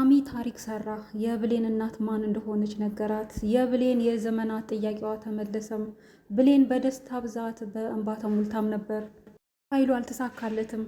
ሳሚ ታሪክ ሰራ። የብሌን እናት ማን እንደሆነች ነገራት። የብሌን የዘመናት ጥያቄዋ ተመለሰም። ብሌን በደስታ ብዛት በእንባ ተሞልታም ነበር። ኃይሉ አልተሳካለትም።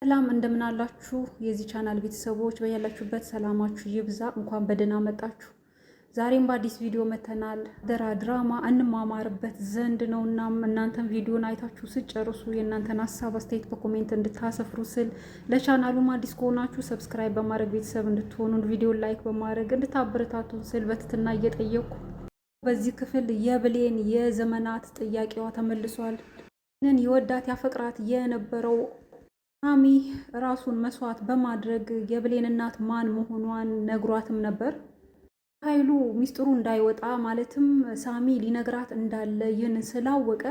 ሰላም እንደምን አላችሁ የዚህ ቻናል ቤተሰቦች፣ በያላችሁበት ሰላማችሁ ይብዛ። እንኳን በደህና መጣችሁ። ዛሬም በአዲስ ቪዲዮ መተናል። ድራማ እንማማርበት ዘንድ ነውና እናንተም ቪዲዮን አይታችሁ ስጨርሱ የእናንተን ሀሳብ አስተያየት በኮሜንት እንድታሰፍሩ ስል ለቻናሉም አዲስ ከሆናችሁ ሰብስክራይብ በማድረግ ቤተሰብ እንድትሆኑ ቪዲዮ ላይክ በማድረግ እንድታበረታቱ ስል በትህትና እየጠየኩ በዚህ ክፍል የብሌን የዘመናት ጥያቄዋ ተመልሷል። ይህንን ይወዳት ያፈቅራት የነበረው ሳሚ ራሱን መስዋዕት በማድረግ የብሌን እናት ማን መሆኗን ነግሯትም ነበር። ኃይሉ ሚስጥሩ እንዳይወጣ ማለትም ሳሚ ሊነግራት እንዳለ ይህን ስላወቀ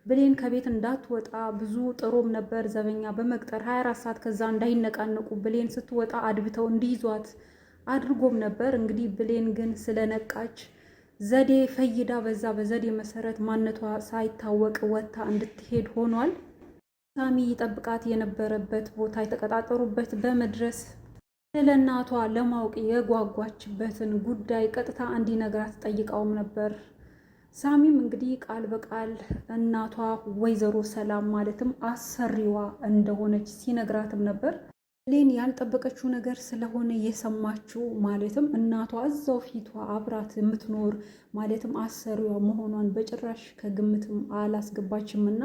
ብሌን ከቤት እንዳትወጣ ብዙ ጥሮም ነበር። ዘበኛ በመቅጠር 24 ሰዓት ከዛ እንዳይነቃነቁ ብሌን ስትወጣ አድብተው እንዲይዟት አድርጎም ነበር። እንግዲህ ብሌን ግን ስለነቃች ዘዴ ፈይዳ በዛ በዘዴ መሰረት ማንነቷ ሳይታወቅ ወጥታ እንድትሄድ ሆኗል። ሳሚ ይጠብቃት የነበረበት ቦታ የተቀጣጠሩበት በመድረስ ስለ እናቷ ለማወቅ የጓጓችበትን ጉዳይ ቀጥታ እንዲነግራት ጠይቃውም ነበር። ሳሚም እንግዲህ ቃል በቃል እናቷ ወይዘሮ ሰላም ማለትም አሰሪዋ እንደሆነች ሲነግራትም ነበር። ብሌን ያልጠበቀችው ነገር ስለሆነ የሰማችው ማለትም እናቷ እዛው ፊቷ አብራት የምትኖር ማለትም አሰሪዋ መሆኗን በጭራሽ ከግምትም አላስገባችምና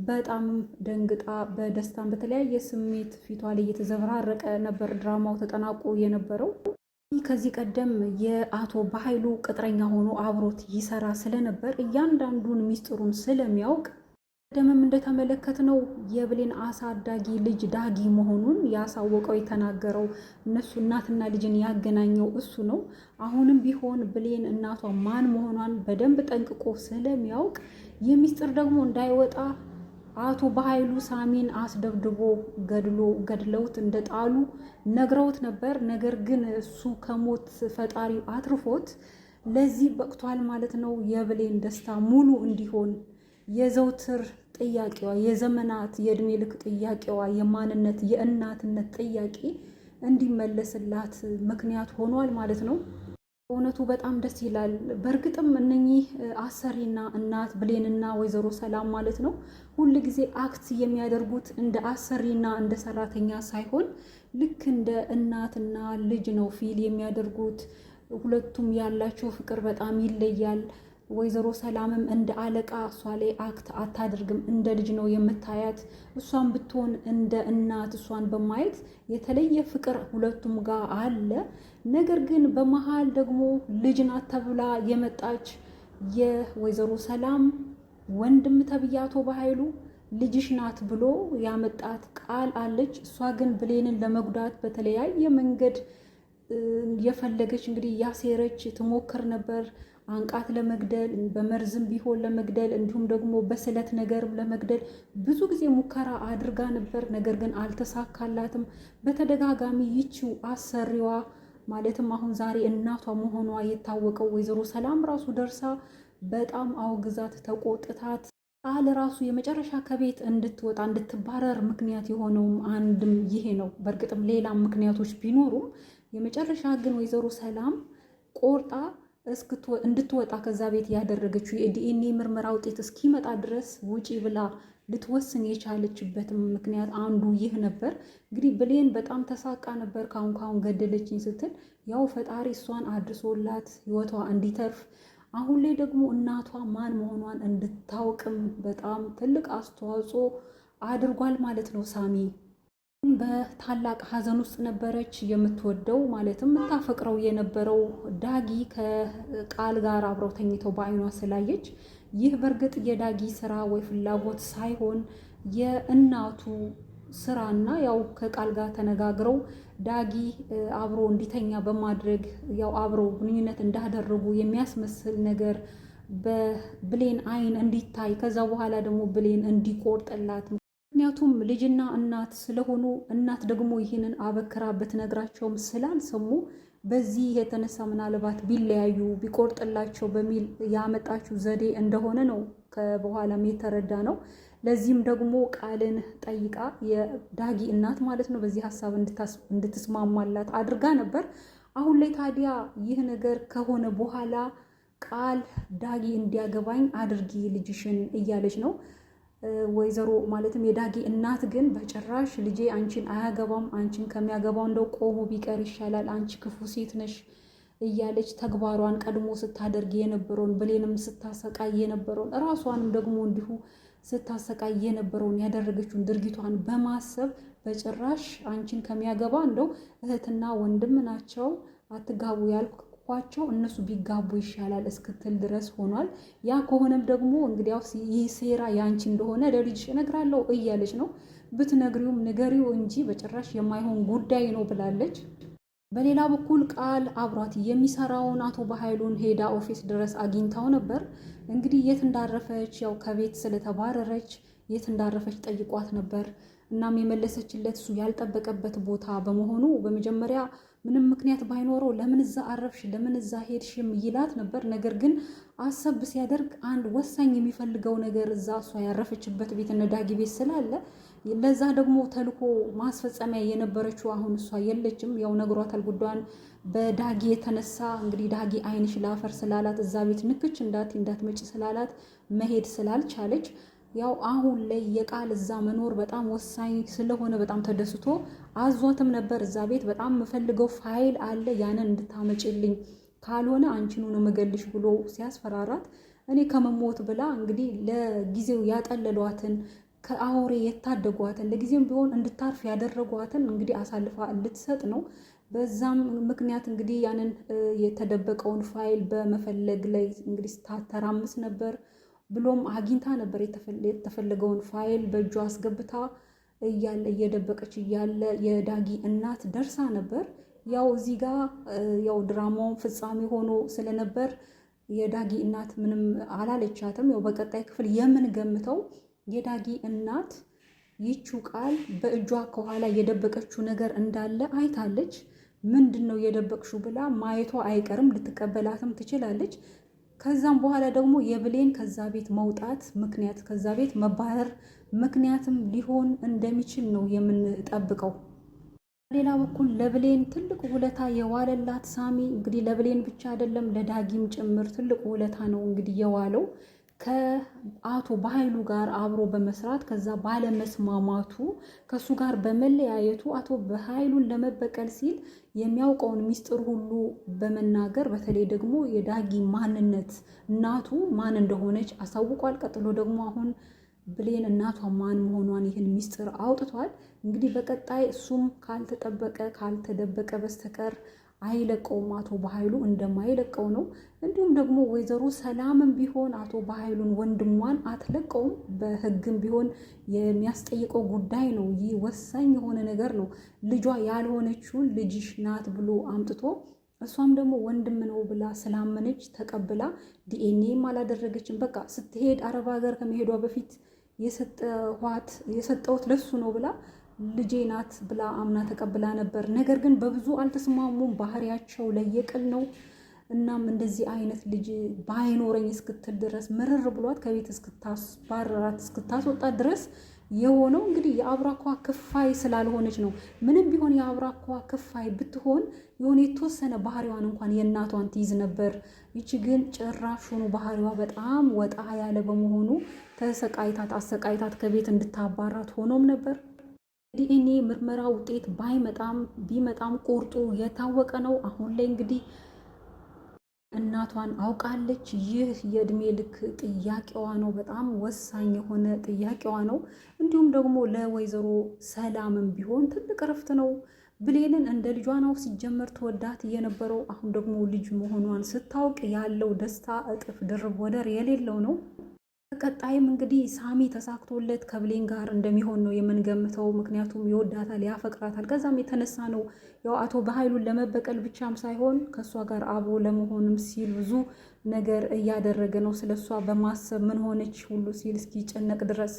በጣም ደንግጣ በደስታም በተለያየ ስሜት ፊቷ ላይ እየተዘበራረቀ ነበር ድራማው ተጠናቆ የነበረው። ከዚህ ቀደም የአቶ በኃይሉ ቅጥረኛ ሆኖ አብሮት ይሰራ ስለነበር እያንዳንዱን ሚስጥሩን ስለሚያውቅ ቀደምም እንደተመለከትነው የብሌን አሳዳጊ ልጅ ዳጊ መሆኑን ያሳወቀው የተናገረው እነሱ እናትና ልጅን ያገናኘው እሱ ነው። አሁንም ቢሆን ብሌን እናቷ ማን መሆኗን በደንብ ጠንቅቆ ስለሚያውቅ ይህ ሚስጥር ደግሞ እንዳይወጣ አቶ በኃይሉ ሳሚን አስደብድቦ ገድለውት እንደጣሉ ነግረውት ነበር። ነገር ግን እሱ ከሞት ፈጣሪው አትርፎት ለዚህ በቅቷል ማለት ነው። የብሌን ደስታ ሙሉ እንዲሆን የዘውትር ጥያቄዋ የዘመናት የእድሜ ልክ ጥያቄዋ የማንነት የእናትነት ጥያቄ እንዲመለስላት ምክንያት ሆኗል ማለት ነው። እውነቱ በጣም ደስ ይላል። በእርግጥም እነኚህ አሰሪና እናት ብሌንና ወይዘሮ ሰላም ማለት ነው ሁል ጊዜ አክት የሚያደርጉት እንደ አሰሪና እንደ ሰራተኛ ሳይሆን ልክ እንደ እናትና ልጅ ነው ፊል የሚያደርጉት። ሁለቱም ያላቸው ፍቅር በጣም ይለያል። ወይዘሮ ሰላምም እንደ አለቃ እሷ ላይ አክት አታደርግም፣ እንደ ልጅ ነው የምታያት። እሷን ብትሆን እንደ እናት እሷን በማየት የተለየ ፍቅር ሁለቱም ጋር አለ። ነገር ግን በመሃል ደግሞ ልጅ ናት ተብላ የመጣች የወይዘሮ ሰላም ወንድም ተብያ አቶ በኃይሉ ልጅሽ ናት ብሎ ያመጣት ቃል አለች። እሷ ግን ብሌንን ለመጉዳት በተለያየ መንገድ የፈለገች እንግዲህ ያሴረች ትሞክር ነበር። አንቃት ለመግደል በመርዝም ቢሆን ለመግደል እንዲሁም ደግሞ በስለት ነገርም ለመግደል ብዙ ጊዜ ሙከራ አድርጋ ነበር። ነገር ግን አልተሳካላትም። በተደጋጋሚ ይቺው አሰሪዋ ማለትም አሁን ዛሬ እናቷ መሆኗ የታወቀው ወይዘሮ ሰላም ራሱ ደርሳ በጣም አውግዛት ተቆጥታት ቃል ራሱ የመጨረሻ ከቤት እንድትወጣ እንድትባረር ምክንያት የሆነውም አንድም ይሄ ነው። በእርግጥም ሌላም ምክንያቶች ቢኖሩም የመጨረሻ ግን ወይዘሮ ሰላም ቆርጣ እንድትወጣ ከዛ ቤት ያደረገችው የዲኤንኤ ምርመራ ውጤት እስኪመጣ ድረስ ውጪ ብላ ልትወስን የቻለችበትም ምክንያት አንዱ ይህ ነበር። እንግዲህ ብሌን በጣም ተሳቃ ነበር ካሁን ገደለችኝ ስትል፣ ያው ፈጣሪ እሷን አድርሶላት ህይወቷ እንዲተርፍ አሁን ላይ ደግሞ እናቷ ማን መሆኗን እንድታውቅም በጣም ትልቅ አስተዋጽኦ አድርጓል ማለት ነው። ሳሚ በታላቅ ሀዘን ውስጥ ነበረች። የምትወደው ማለትም የምታፈቅረው የነበረው ዳጊ ከቃል ጋር አብረው ተኝተው በአይኗ ስላየች ይህ በእርግጥ የዳጊ ስራ ወይ ፍላጎት ሳይሆን የእናቱ ስራና ያው ከቃል ጋር ተነጋግረው ዳጊ አብሮ እንዲተኛ በማድረግ ያው አብረው ግንኙነት እንዳደረጉ የሚያስመስል ነገር በብሌን አይን እንዲታይ ከዛ በኋላ ደግሞ ብሌን እንዲቆርጥላት። ምክንያቱም ልጅና እናት ስለሆኑ እናት ደግሞ ይህንን አበክራ ብትነግራቸውም ስላልሰሙ በዚህ የተነሳ ምናልባት ቢለያዩ ቢቆርጥላቸው በሚል ያመጣችው ዘዴ እንደሆነ ነው በኋላም የተረዳ ነው። ለዚህም ደግሞ ቃልን ጠይቃ የዳጊ እናት ማለት ነው በዚህ ሀሳብ እንድትስማማላት አድርጋ ነበር። አሁን ላይ ታዲያ ይህ ነገር ከሆነ በኋላ ቃል ዳጊ እንዲያገባኝ አድርጊ ልጅሽን እያለች ነው። ወይዘሮ ማለትም የዳጊ እናት ግን በጭራሽ ልጄ አንቺን አያገባም፣ አንቺን ከሚያገባው እንደው ቆሞ ቢቀር ይሻላል፣ አንቺ ክፉ ሴት ነሽ እያለች ተግባሯን ቀድሞ ስታደርግ የነበረውን ብሌንም ስታሰቃይ የነበረውን እራሷንም ደግሞ እንዲሁ ስታሰቃይ የነበረውን ያደረገችውን ድርጊቷን በማሰብ በጭራሽ አንቺን ከሚያገባ እንደው እህትና ወንድም ናቸው አትጋቡ ያልኳቸው እነሱ ቢጋቡ ይሻላል እስክትል ድረስ ሆኗል። ያ ከሆነም ደግሞ እንግዲያውስ ይህ ሴራ ያንቺ እንደሆነ ለልጅሽ እነግራለሁ እያለች ነው። ብትነግሪውም ንገሪው እንጂ በጭራሽ የማይሆን ጉዳይ ነው ብላለች። በሌላ በኩል ቃል አብሯት የሚሰራውን አቶ በኃይሉን ሄዳ ኦፊስ ድረስ አግኝታው ነበር። እንግዲህ የት እንዳረፈች ያው ከቤት ስለተባረረች የት እንዳረፈች ጠይቋት ነበር። እናም የመለሰችለት እሱ ያልጠበቀበት ቦታ በመሆኑ በመጀመሪያ ምንም ምክንያት ባይኖረው ለምን እዛ አረፍሽ ለምን እዛ ሄድሽም ይላት ነበር። ነገር ግን አሰብ ሲያደርግ አንድ ወሳኝ የሚፈልገው ነገር እዛ እሷ ያረፈችበት ቤት እነ ዳጊ ቤት ስላለ ለዛ ደግሞ ተልኮ ማስፈጸሚያ የነበረችው አሁን እሷ የለችም። ያው ነግሯታል ጉዳዩን በዳጊ የተነሳ እንግዲህ ዳጊ ዓይንሽ ላፈር ስላላት እዛ ቤት ንክች እንዳትመጪ ስላላት መሄድ ስላልቻለች ያው አሁን ላይ የቃል እዛ መኖር በጣም ወሳኝ ስለሆነ በጣም ተደስቶ አዟትም ነበር። እዛ ቤት በጣም የምፈልገው ፋይል አለ ያንን እንድታመጪልኝ ካልሆነ አንቺኑ ነው መገልሽ ብሎ ሲያስፈራራት እኔ ከመሞት ብላ እንግዲህ ለጊዜው ያጠለሏትን ከአውሬ የታደጓትን ለጊዜም ቢሆን እንድታርፍ ያደረጓትን እንግዲህ አሳልፋ እንድትሰጥ ነው። በዛም ምክንያት እንግዲህ ያንን የተደበቀውን ፋይል በመፈለግ ላይ እንግዲህ ስታተራምስ ነበር። ብሎም አግኝታ ነበር የተፈለገውን ፋይል በእጇ አስገብታ እያለ እየደበቀች እያለ የዳጊ እናት ደርሳ ነበር። ያው እዚህ ጋር ያው ድራማው ፍጻሜ ሆኖ ስለነበር የዳጊ እናት ምንም አላለቻትም። ያው በቀጣይ ክፍል የምንገምተው የዳጊ እናት ይቹ ቃል በእጇ ከኋላ የደበቀችው ነገር እንዳለ አይታለች። ምንድን ነው የደበቅሽው ብላ ማየቷ አይቀርም፣ ልትቀበላትም ትችላለች። ከዛም በኋላ ደግሞ የብሌን ከዛ ቤት መውጣት ምክንያት ከዛ ቤት መባረር ምክንያትም ሊሆን እንደሚችል ነው የምንጠብቀው። በሌላ በኩል ለብሌን ትልቅ ውለታ የዋለላት ሳሚ እንግዲህ ለብሌን ብቻ አይደለም ለዳጊም ጭምር ትልቅ ውለታ ነው እንግዲህ የዋለው። ከአቶ በኃይሉ ጋር አብሮ በመስራት ከዛ ባለመስማማቱ ከሱ ጋር በመለያየቱ አቶ በኃይሉን ለመበቀል ሲል የሚያውቀውን ሚስጥር ሁሉ በመናገር በተለይ ደግሞ የዳጊ ማንነት እናቱ ማን እንደሆነች አሳውቋል። ቀጥሎ ደግሞ አሁን ብሌን እናቷ ማን መሆኗን ይህን ሚስጥር አውጥቷል። እንግዲህ በቀጣይ እሱም ካልተጠበቀ ካልተደበቀ በስተቀር አይለቀውም። አቶ በኃይሉ እንደማይለቀው ነው። እንዲሁም ደግሞ ወይዘሮ ሰላምም ቢሆን አቶ በኃይሉን ወንድሟን አትለቀውም። በሕግም ቢሆን የሚያስጠይቀው ጉዳይ ነው። ይህ ወሳኝ የሆነ ነገር ነው። ልጇ ያልሆነችውን ልጅሽ ናት ብሎ አምጥቶ እሷም ደግሞ ወንድም ነው ብላ ስላመነች ተቀብላ ዲኤንኤም አላደረገችም። በቃ ስትሄድ አረብ ሀገር ከመሄዷ በፊት የሰጠሁት ለሱ ነው ብላ ልጄ ናት ብላ አምና ተቀብላ ነበር። ነገር ግን በብዙ አልተስማሙም። ባህሪያቸው ለየቅል ነው። እናም እንደዚህ አይነት ልጅ ባይኖረኝ እስክትል ድረስ ምርር ብሏት ከቤት እስክታስባረራት እስክታስወጣት ድረስ የሆነው እንግዲህ የአብራኳ ክፋይ ስላልሆነች ነው። ምንም ቢሆን የአብራኳ ክፋይ ብትሆን የሆነ የተወሰነ ባህሪዋን እንኳን የእናቷን ትይዝ ነበር። ይቺ ግን ጭራሹኑ ባህሪዋ በጣም ወጣ ያለ በመሆኑ ተሰቃይታት አሰቃይታት ከቤት እንድታባራት ሆኖም ነበር። ዲኤንኤ ምርመራ ውጤት ቢመጣም ቁርጡ የታወቀ ነው። አሁን ላይ እንግዲህ እናቷን አውቃለች። ይህ የእድሜ ልክ ጥያቄዋ ነው። በጣም ወሳኝ የሆነ ጥያቄዋ ነው። እንዲሁም ደግሞ ለወይዘሮ ሰላምም ቢሆን ትልቅ እረፍት ነው። ብሌንን እንደ ልጇ ነው ሲጀመር ተወዳት የነበረው። አሁን ደግሞ ልጅ መሆኗን ስታውቅ ያለው ደስታ እጥፍ ድርብ ወደር የሌለው ነው። ቀጣይም እንግዲህ ሳሚ ተሳክቶለት ከብሌን ጋር እንደሚሆን ነው የምንገምተው። ምክንያቱም ይወዳታል፣ ያፈቅራታል። ከዛም የተነሳ ነው ያው አቶ በኃይሉን ለመበቀል ብቻም ሳይሆን ከእሷ ጋር አብሮ ለመሆንም ሲል ብዙ ነገር እያደረገ ነው። ስለሷ በማሰብ ምን ሆነች ሁሉ ሲል እስኪጨነቅ ድረስ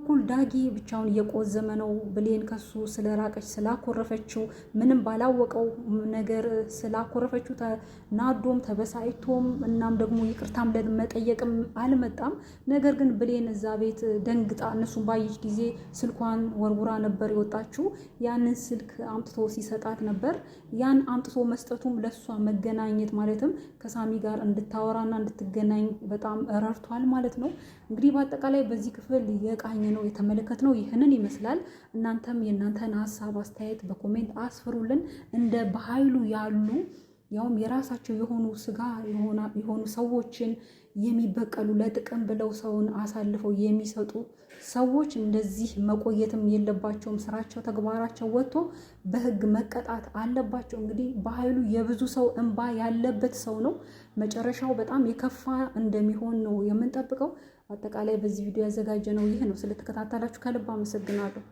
ኩል ዳጊ ብቻውን እየቆዘመ ነው። ብሌን ከሱ ስለራቀች ስላኮረፈችው ምንም ባላወቀው ነገር ስላኮረፈችው ናዶም ተበሳይቶም እናም ደግሞ ይቅርታም ለመጠየቅም አልመጣም። ነገር ግን ብሌን እዛ ቤት ደንግጣ እነሱን ባየች ጊዜ ስልኳን ወርውራ ነበር የወጣችው። ያንን ስልክ አምጥቶ ሲሰጣት ነበር። ያን አምጥቶ መስጠቱም ለሷ መገናኘት ማለትም ከሳሚ ጋር እንድታወራና እንድትገናኝ በጣም ረድቷል ማለት ነው። እንግዲህ በአጠቃላይ በዚህ ክፍል የቃኝ ነው የተመለከትነው ይህንን ይመስላል። እናንተም የእናንተን ሀሳብ አስተያየት በኮሜንት አስፍሩልን። እንደ በኃይሉ ያሉ ያውም የራሳቸው የሆኑ ስጋ የሆኑ ሰዎችን የሚበቀሉ ለጥቅም ብለው ሰውን አሳልፈው የሚሰጡ ሰዎች እንደዚህ መቆየትም የለባቸውም። ስራቸው ተግባራቸው ወጥቶ በህግ መቀጣት አለባቸው። እንግዲህ በኃይሉ የብዙ ሰው እንባ ያለበት ሰው ነው። መጨረሻው በጣም የከፋ እንደሚሆን ነው የምንጠብቀው። አጠቃላይ በዚህ ቪዲዮ ያዘጋጀነው ይህ ነው። ስለተከታተላችሁ ከልብ አመሰግናለሁ።